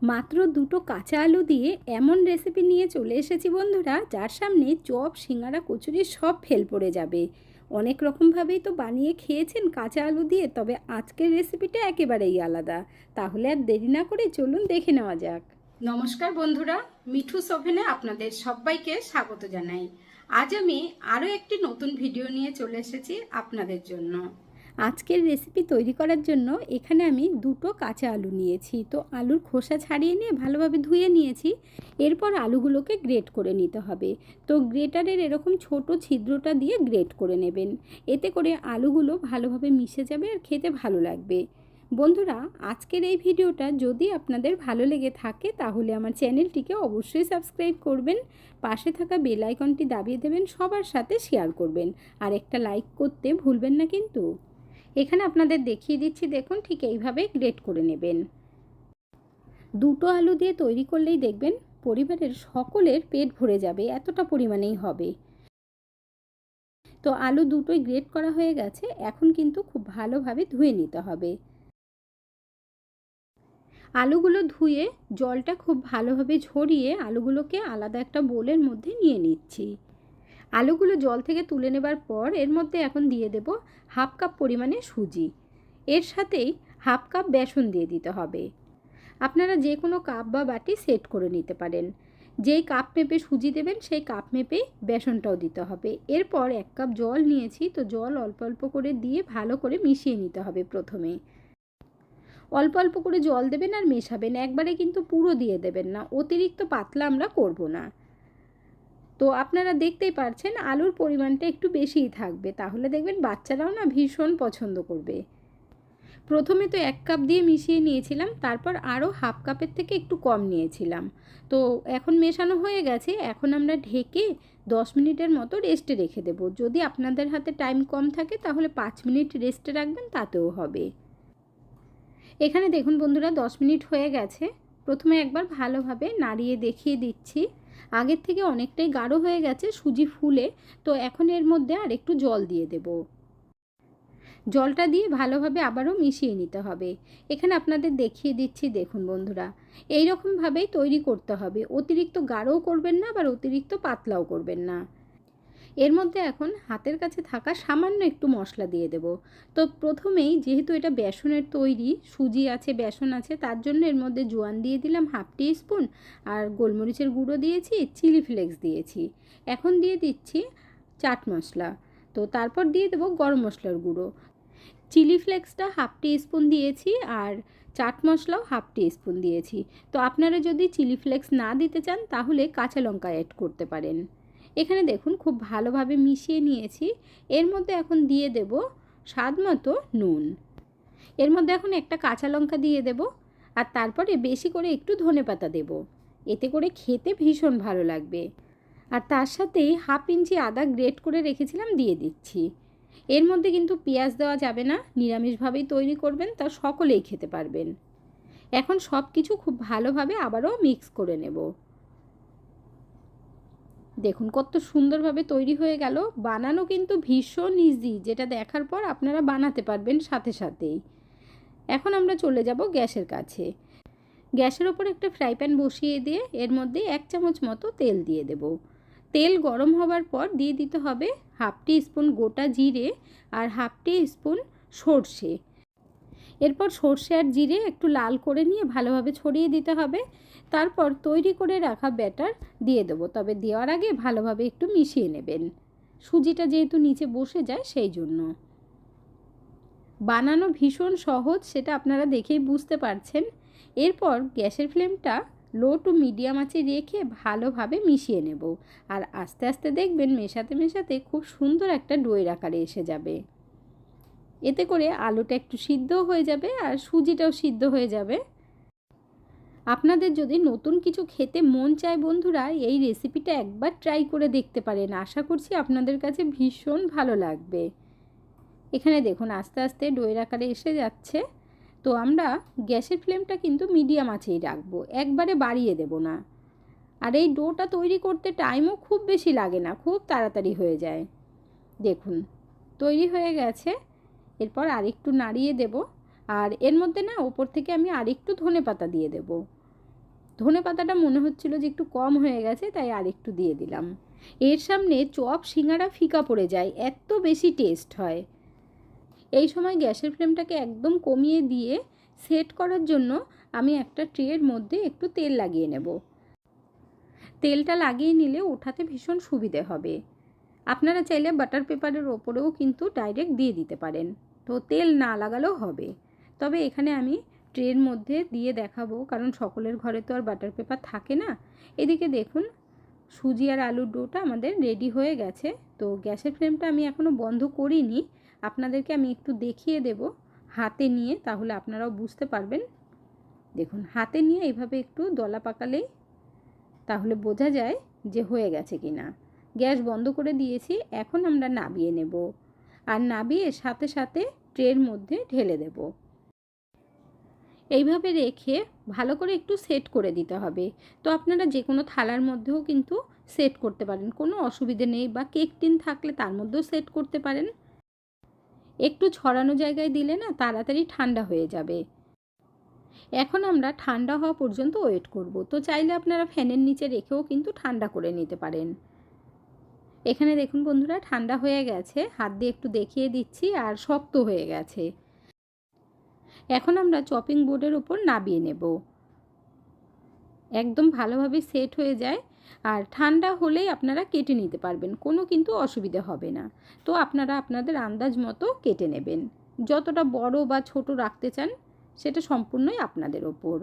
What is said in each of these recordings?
মাত্র দুটো কাঁচা আলু দিয়ে এমন রেসিপি নিয়ে চলে এসেছি বন্ধুরা, যার সামনে চপ, সিঙ্গারা, কচুরি সব ফেল পড়ে যাবে। অনেক রকমভাবেই তো বানিয়ে খেয়েছেন কাঁচা আলু দিয়ে, তবে আজকের রেসিপিটা একেবারেই আলাদা। তাহলে আর দেরি না করে চলুন দেখে নেওয়া যাক। নমস্কার বন্ধুরা, মিঠুস ওভেনে আপনাদের সবাইকে স্বাগত জানাই। আজ আমি আরও একটি নতুন ভিডিও নিয়ে চলে এসেছি আপনাদের জন্য। আজকের রেসিপি তৈরি করার জন্য এখানে আমি দুটো কাঁচা আলু নিয়েছি। তো আলুর খোসা ছাড়িয়ে নিয়ে ভালোভাবে ধুয়ে নিয়েছি। এরপর আলুগুলোকে গ্রেট করে নিতে হবে। তো গ্রেটারের এরকম ছোট ছিদ্রটা দিয়ে গ্রেট করে নেবেন। এতে করে আলুগুলো ভালোভাবে মিশে যাবে আর খেতে ভালো লাগবে। বন্ধুরা, আজকের এই ভিডিওটা যদি আপনাদের ভালো লেগে থাকে তাহলে আমার চ্যানেলটিকে অবশ্যই সাবস্ক্রাইব করবেন, পাশে থাকা বেল আইকনটি দাবিয়ে দেবেন, সবার সাথে শেয়ার করবেন, আর একটা লাইক করতে ভুলবেন না কিন্তু। এখানে আপনাদের দেখিয়ে দিচ্ছি, দেখুন ঠিক এইভাবে গ্রেট করে নেবেন। দুটো আলু দিয়ে তৈরি করলেই দেখবেন পরিবারের সকলের পেট ভরে যাবে, এতটা পরিমাণেই হবে। তো আলু দুটোই গ্রেট করা হয়ে গেছে, এখন কিন্তু খুব ভালোভাবে ধুয়ে নিতে হবে। আলুগুলো ধুয়ে জলটা খুব ভালোভাবে ঝরিয়ে আলুগুলোকে আলাদা একটা বোলের মধ্যে নিয়ে নিচ্ছি। আলুগুলো জল থেকে তুলে নেবার পর এর মধ্যে এখন দিয়ে দেব হাফ কাপ পরিমাণে সুজি। এর সাথেই হাফ কাপ বেসন দিয়ে দিতে হবে। আপনারা যে কোনো কাপ বা বাটি সেট করে নিতে পারেন। যেই কাপ মেপে সুজি দেবেন সেই কাপ মেপেই বেসনটাও দিতে হবে। এরপর 1 কাপ জল নিয়েছি, তো জল অল্প অল্প করে দিয়ে ভালো করে মিশিয়ে নিতে হবে। প্রথমে অল্প অল্প করে জল দেবেন আর মেশাবেন, একবারে কিন্তু পুরো দিয়ে দেবেন না, অতিরিক্ত পাতলা আমরা করব না। তো আপনারা দেখতেই পারছেন আলুর পরিমাণটা একটু বেশিই থাকবে, তাহলে দেখবেন বাচ্চারাও না ভীষণ পছন্দ করবে। প্রথমে তো 1 কাপ দিয়ে মিশিয়ে নিয়েছিলাম, তারপর আরও হাফ কাপের থেকে একটু কম নিয়েছিলাম। তো এখন মেশানো হয়ে গেছে, এখন আমরা ঢেকে 10 মিনিটের মতো রেস্টে রেখে দেব। যদি আপনাদের হাতে টাইম কম থাকে তাহলে 5 মিনিট রেস্টে রাখবেন, তাতেও হবে। এখানে দেখুন বন্ধুরা 10 মিনিট হয়ে গেছে। প্রথমে একবার ভালোভাবে নাড়িয়ে দেখিয়ে দিচ্ছি। আগের থেকে অনেকটাই গাঢ় হয়ে গেছে সুজি ফুলে। তো এখন এর মধ্যে আর একটু জল দিয়ে দেব। জলটা দিয়ে ভালোভাবে আবারও মিশিয়ে নিতে হবে। এখানে আপনাদের দেখিয়ে দিচ্ছি, দেখুন বন্ধুরা, এই রকমভাবেই তৈরি করতে হবে। অতিরিক্ত গাঢ়ও করবেন না, আবার অতিরিক্ত পাতলাও করবেন না। এর মধ্যে এখন হাতের কাছে থাকা সামান্য একটু মশলা দিয়ে দেব। তো প্রথমেই যেহেতু এটা বেসনের তৈরি, সুজি আছে বেসন আছে, তার জন্য এর মধ্যে জোয়ান দিয়ে দিলাম হাফ টিস্পুন, আর গোলমরিচের গুঁড়ো দিয়েছি, চিলি ফ্লেক্স দিয়েছি। এখন দিয়ে দিচ্ছি চাট মশলা। তো তারপর দিয়ে দেবো গরম মশলার গুঁড়ো। চিলি ফ্লেক্সটা হাফ টিস্পুন দিয়েছি আর চাট মশলাও হাফ টিস্পুন দিয়েছি। তো আপনারা যদি চিলি ফ্লেক্স না দিতে চান তাহলে কাঁচা লঙ্কা অ্যাড করতে পারেন। এখানে দেখুন খুব ভালোভাবে মিশিয়ে নিয়েছি। এর মধ্যে এখন দিয়ে দেব স্বাদ মতো নুন। এর মধ্যে এখন একটা কাঁচা লঙ্কা দিয়ে দেব, আর তারপরে বেশি করে একটু ধনেপাতা দেব। এতে করে খেতে ভীষণ ভালো লাগবে। আর তার সাথেই হাফ ইঞ্চি আদা গ্রেট করে রেখেছিলাম দিয়ে দিচ্ছি। এর মধ্যে কিন্তু পেঁয়াজ দেওয়া যাবে না, নিরামিষভাবেই তৈরি করবেন, তা সকলেই খেতে পারবেন। এখন সব কিছু খুব ভালোভাবে আবারও মিক্স করে নেব। দেখুন কত সুন্দরভাবে তৈরি হয়ে গেল। বানানো কিন্তু ভীষণ ইজি, যেটা দেখার পর আপনারা বানাতে পারবেন সাথে সাথেই। এখন আমরা চলে যাব গ্যাসের কাছে। গ্যাসের ওপর একটা ফ্রাই প্যান বসিয়ে দিয়ে এর মধ্যে 1 চামচ মতো তেল দিয়ে দেব। তেল গরম হবার পর দিয়ে দিতে হবে হাফ টিস্পুন গোটা জিরে আর হাফ টিস্পুন সর্ষে। এরপর সর্ষে আর জিরে একটু লাল করে নিয়ে ভালোভাবে ছড়িয়ে দিতে হবে। তারপর তৈরি করে রাখা ব্যাটার দিয়ে দেবো, তবে দেওয়ার আগে ভালোভাবে একটু মিশিয়ে নেবেন। সুজিটা যেহেতু নিচে বসে যায় সেই জন্য। বানানো ভীষণ সহজ, সেটা আপনারা দেখেই বুঝতে পারছেন। এরপর গ্যাসের ফ্লেমটা লো টু মিডিয়াম আঁচে রেখে ভালোভাবে মিশিয়ে নেব। আর আস্তে আস্তে দেখবেন মেশাতে মেশাতে খুব সুন্দর একটা ডোয়ের আকারে এসে যাবে। এতে করে আলুটা একটু সিদ্ধও হয়ে যাবে আর সুজিটাও সিদ্ধ হয়ে যাবে। আপনাদের যদি নতুন কিছু খেতে মন চায় বন্ধুরা, এই রেসিপিটা একবার ট্রাই করে দেখতে পারেন। আশা করছি আপনাদের কাছে ভীষণ ভালো লাগবে। এখানে দেখুন আস্তে আস্তে ডোয়ের আকারে এসে যাচ্ছে। তো আমরা গ্যাসের ফ্লেমটা কিন্তু মিডিয়াম আঁচেই রাখবো, একবারে বাড়িয়ে দেব না। আর এই ডোটা তৈরি করতে টাইমও খুব বেশি লাগে না, খুব তাড়াতাড়ি হয়ে যায়। দেখুন তৈরি হয়ে গেছে। এরপর আরেকটু নাড়িয়ে দেব, আর এর মধ্যে না ওপর থেকে আমি আরেকটু ধনেপাতা দিয়ে দেব। ধনেপাতাটা মনে হচ্ছিল যে একটু কম হয়ে গেছে, তাই আর একটু দিয়ে দিলাম। এর সামনে চপ সিঙ্গারা ফিকা পড়ে যায়, এত বেশি টেস্ট হয়। এই সময় গ্যাসের ফ্লেমটাকে একদম কমিয়ে দিয়ে সেট করার জন্য আমি একটা ট্রের মধ্যে একটু তেল লাগিয়ে নেব। তেলটা লাগিয়ে নিলে ওঠাতে ভীষণ সুবিধে হবে। আপনারা চাইলে বাটার পেপারের ওপরেও কিন্তু ডাইরেক্ট দিয়ে দিতে পারেন, তো তেল না লাগালেও হবে। তবে এখানে আমি ট্রের মধ্যে দিয়ে দেখাবো, কারণ সকলের ঘরে তো আর বাটার পেপার থাকে না। এদিকে দেখুন সুজি আর আলুর ডোটা আমাদের রেডি হয়ে গেছে। তো গ্যাসের ফ্লেমটা আমি এখনও বন্ধ করিনি, আপনাদেরকে আমি একটু দেখিয়ে দেব হাতে নিয়ে, তাহলে আপনারাও বুঝতে পারবেন। দেখুন হাতে নিয়ে এইভাবে একটু দলা পাকালেই তাহলে বোঝা যায় যে হয়ে গেছে কিনা। গ্যাস বন্ধ করে দিয়েছি, এখন আমরা নাবিয়ে নেব, আর নাবিয়ে সাথে সাথে ট্রের মধ্যে ঢেলে দেব। এইভাবে রেখে ভালো করে একটু সেট করে দিতে হবে। তো আপনারা যে কোনো থালার মধ্যেও কিন্তু সেট করতে পারেন, কোনো অসুবিধে নেই, বা কেক টিন থাকলে তার মধ্যেও সেট করতে পারেন। একটু ছড়ানো জায়গায় দিলে না তাড়াতাড়ি ঠান্ডা হয়ে যাবে। এখন আমরা ঠান্ডা হওয়া পর্যন্ত ওয়েট করব। তো চাইলে আপনারা ফ্যানের নিচে রেখেও কিন্তু ঠান্ডা করে নিতে পারেন। এখানে দেখুন বন্ধুরা ঠান্ডা হয়ে গেছে, হাত দিয়ে একটু দেখিয়ে দিচ্ছি, আর শক্ত হয়ে গেছে। এখন আমরা চপিং বোর্ডের উপর নাবিয়ে নেব, একদম ভালোভাবে সেট হয়ে যায়। আর ঠান্ডা হলেই আপনারা কেটে নিতে পারবেন, কোনো কিন্তু অসুবিধা হবে না। তো আপনারা আপনাদের আন্দাজ মতো কেটে নেবেন, যতটা বড় বা ছোট রাখতে চান সেটা সম্পূর্ণই আপনাদের ওপর।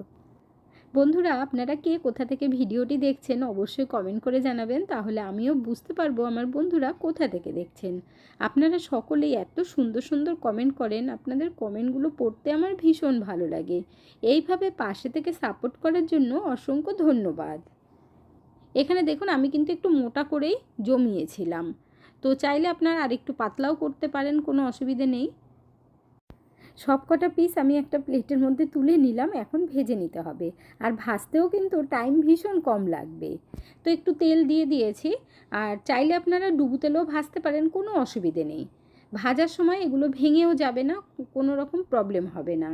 বন্ধুরা আপনারা কে কোথা থেকে ভিডিওটি দেখছেন অবশ্যই কমেন্ট করে জানাবেন, তাহলে আমিও বুঝতে পারবো আমার বন্ধুরা কোথা থেকে দেখছেন। আপনারা সকলেই এত সুন্দর সুন্দর কমেন্ট করেন, আপনাদের কমেন্টগুলো পড়তে আমার ভীষণ ভালো লাগে। এইভাবে পাশে থেকে সাপোর্ট করার জন্য অসংখ্য ধন্যবাদ। এখানে দেখুন আমি কিন্তু একটু মোটা করেই জমিয়েছিলাম, তো চাইলে আপনারা আরেকটু পাতলাও করতে পারেন, কোনো অসুবিধে নেই। সবকটা পিস আমি একটা প্লেটের মধ্যে তুলে নিলাম, এখন ভেজে নিতে হবে। আর ভাজতেও কিন্তু টাইম ভীষণ কম লাগবে। তো একটু তেল দিয়ে দিয়েছি, আর চাইলে আপনারা ডুবো তেলেও ভাজতে পারেন, কোনো অসুবিধে নেই। ভাজার সময় এগুলো ভেঙেও যাবে না, কোনো রকম প্রবলেম হবে না।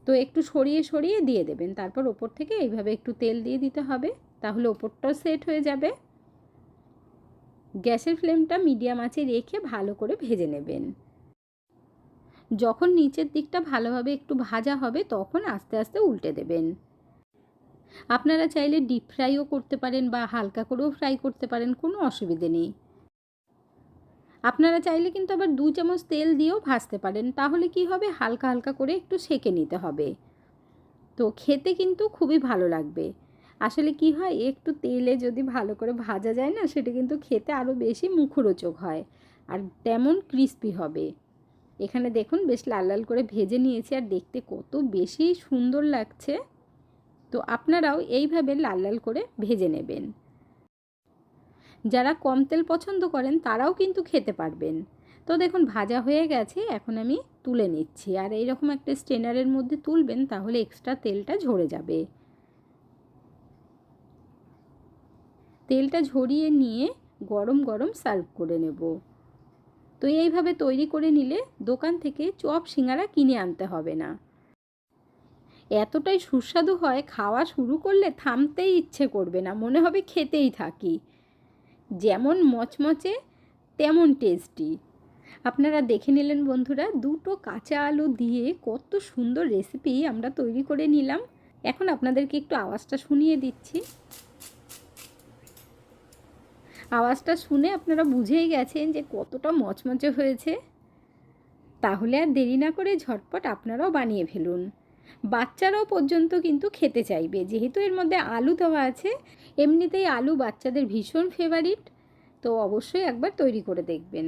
তো একটু সরিয়ে সরিয়ে দিয়ে দেবেন, তারপর ওপর থেকে এইভাবে একটু তেল দিয়ে দিতে হবে, তাহলে ওপরটাও সেট হয়ে যাবে। গ্যাসের ফ্লেমটা মিডিয়াম আঁচে রেখে ভালো করে ভেজে নেবেন। যখন নিচের দিকটা ভালোভাবে একটু ভাজা হবে তখন আস্তে আস্তে উল্টে দেবেন। আপনারা চাইলে ডিপ ফ্রাইও করতে পারেন বা হালকা করেও ফ্রাই করতে পারেন, কোনো অসুবিধে নেই। আপনারা চাইলে কিন্তু আবার 2 চামচ তেল দিয়েও ভাজতে পারেন, তাহলে কি হবে হালকা হালকা করে একটু সেঁকে নিতে হবে। তো খেতে কিন্তু খুবই ভালো লাগবে। আসলে কি হয়, একটু তেলে যদি ভালো করে ভাজা যায় না, সেটা কিন্তু খেতে আরও বেশি মুখরোচক হয়, আর তেমন ক্রিস্পি হবে। এখানে দেখুন বেশ লাল লাল করে ভেজে নিয়েছি, আর দেখতে কত বেশি সুন্দর লাগছে। তো আপনারাও এইভাবে লাল লাল করে ভেজে নেবেন। যারা কম তেল পছন্দ করেন তারাও কিন্তু খেতে পারবেন। তো দেখুন ভাজা হয়ে গেছে, এখন আমি তুলে নিচ্ছি। আর এইরকম একটা স্ট্রেনারের মধ্যে তুলবেন, তাহলে এক্সট্রা তেলটা ঝরে যাবে। তেলটা ঝরিয়ে নিয়ে গরম গরম সার্ভ করে নেব। তো এইভাবে তৈরি করে নিলে দোকান থেকে চপ সিঙ্গারা কিনে আনতে হবে না। এতটাই সুস্বাদু হয়, খাওয়া শুরু করলে থামতেই ইচ্ছে করবে না, মনে হবে খেতেই থাকি। যেমন মচমচে তেমন টেস্টি। আপনারা দেখে নিলেন বন্ধুরা, 2টো কাঁচা আলু দিয়ে কত সুন্দর রেসিপি আমরা তৈরি করে নিলাম। এখন আপনাদেরকে একটু আওয়াজটা শুনিয়ে দিচ্ছি। আওয়াজটা শুনে আপনারা বুঝেই গেছেন যে কতটা মচমচে হয়েছে। তাহলে আর দেরি না করে ঝটপট আপনারাও বানিয়ে ফেলুন। বাচ্চারাও পর্যন্ত কিন্তু খেতে চাইবে, যেহেতু এর মধ্যে আলু দেওয়া আছে। এমনিতেই আলু বাচ্চাদের ভীষণ ফেভারিট, তো অবশ্যই একবার তৈরি করে দেখবেন।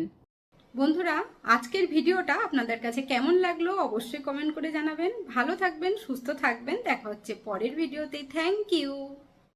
বন্ধুরা আজকের ভিডিওটা আপনাদের কাছে কেমন লাগলো অবশ্যই কমেন্ট করে জানাবেন। ভালো থাকবেন, সুস্থ থাকবেন, দেখা হচ্ছে পরের ভিডিওতে। Thank you.